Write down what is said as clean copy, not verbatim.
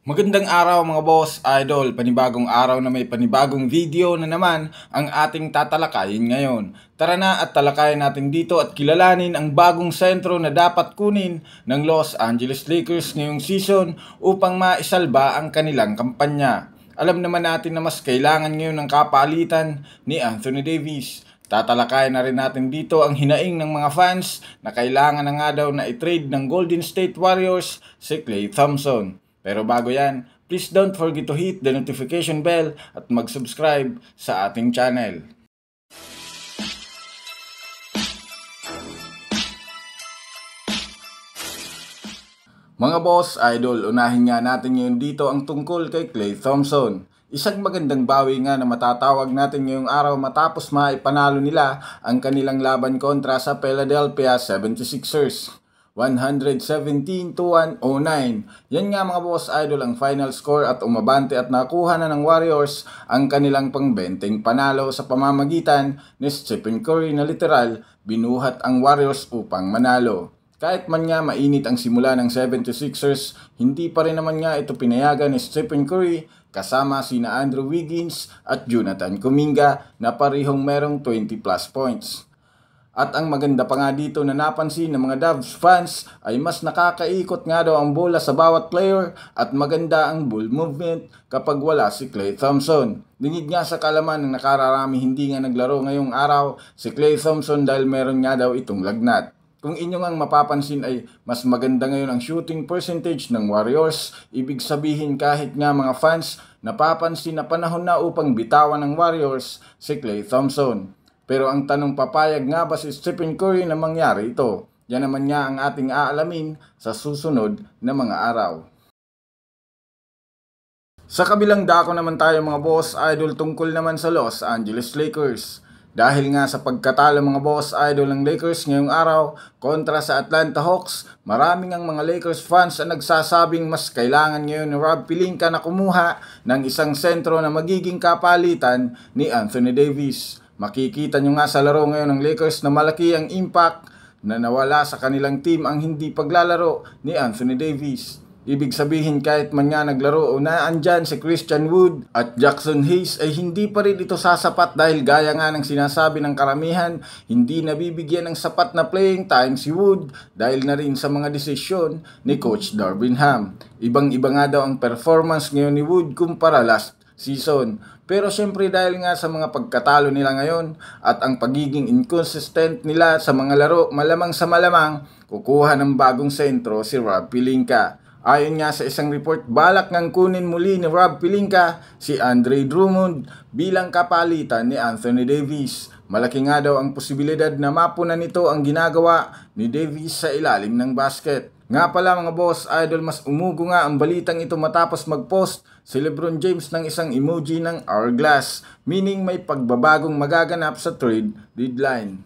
Magandang araw mga boss, idol. Panibagong araw na may panibagong video na naman ang ating tatalakayin ngayon. Tara na at talakayin natin dito at kilalanin ang bagong sentro na dapat kunin ng Los Angeles Lakers ngayong season upang maisalba ang kanilang kampanya. Alam naman natin na mas kailangan ngayon ng kapalitan ni Anthony Davis. Tatalakayin na rin natin dito ang hinaing ng mga fans na kailangan na nga daw na i-trade ng Golden State Warriors si Klay Thompson. Pero bago yan, please don't forget to hit the notification bell at mag-subscribe sa ating channel. Mga boss, idol, unahin nga natin ngayon dito ang tungkol kay Klay Thompson. Isang magandang bawi nga na matatawag natin ngayong araw matapos maipanalo nila ang kanilang laban kontra sa Philadelphia 76ers. 117-109. Yan nga mga boss idol ang final score at umabante at nakuha na ng Warriors ang kanilang pangbenteng panalo sa pamamagitan ni Stephen Curry na literal binuhat ang Warriors upang manalo. Kahit man nga mainit ang simula ng 76ers, hindi pa rin naman nga ito pinayagan ni Stephen Curry kasama sina Andrew Wiggins at Jonathan Kuminga na parehong merong 20 plus points. At ang maganda pa nga dito na napansin ng mga Dubs fans ay mas nakakaikot nga daw ang bola sa bawat player at maganda ang ball movement kapag wala si Klay Thompson. Lingid nga sa kalaman ng nakararami hindi nga naglaro ngayong araw si Klay Thompson dahil meron nga daw itong lagnat. Kung inyo ngang mapapansin ay mas maganda ngayon ang shooting percentage ng Warriors, ibig sabihin kahit nga mga fans napapansin na panahon na upang bitawan ng Warriors si Klay Thompson. Pero ang tanong, papayag nga ba si Stephen Curry na mangyari ito? Yan naman nga ang ating aalamin sa susunod na mga araw. Sa kabilang dako naman tayo mga boss idol tungkol naman sa Los Angeles Lakers. Dahil nga sa pagkatalo mga boss idol ng Lakers ngayong araw kontra sa Atlanta Hawks, maraming ang mga Lakers fans ang nagsasabing mas kailangan ngayon ni Rob Pelinka na kumuha ng isang sentro na magiging kapalitan ni Anthony Davis. Makikita nyo nga sa laro ngayon ng Lakers na malaki ang impact na nawala sa kanilang team ang hindi paglalaro ni Anthony Davis. Ibig sabihin kahit man nga naglaro o naandyan si Christian Wood at Jackson Hayes ay hindi pa rin ito sasapat dahil gaya nga ng sinasabi ng karamihan, hindi nabibigyan ng sapat na playing time si Wood dahil na rin sa mga desisyon ni Coach Darvin Ham. Ibang-iba nga daw ang performance ngayon ni Wood kumpara last season. Pero syempre dahil nga sa mga pagkatalo nila ngayon at ang pagiging inconsistent nila sa mga laro, malamang sa malamang kukuha ng bagong sentro si Rob Pelinka. Ayon nga sa isang report, balak ngang kunin muli ni Rob Pelinka si Andre Drummond bilang kapalitan ni Anthony Davis. Malaki nga daw ang posibilidad na mapunan nito ang ginagawa ni Davis sa ilalim ng basket. Nga pala mga boss idol, mas umugo nga ang balitang ito matapos mag-post si LeBron James ng isang emoji ng hourglass, meaning may pagbabagong magaganap sa trade deadline.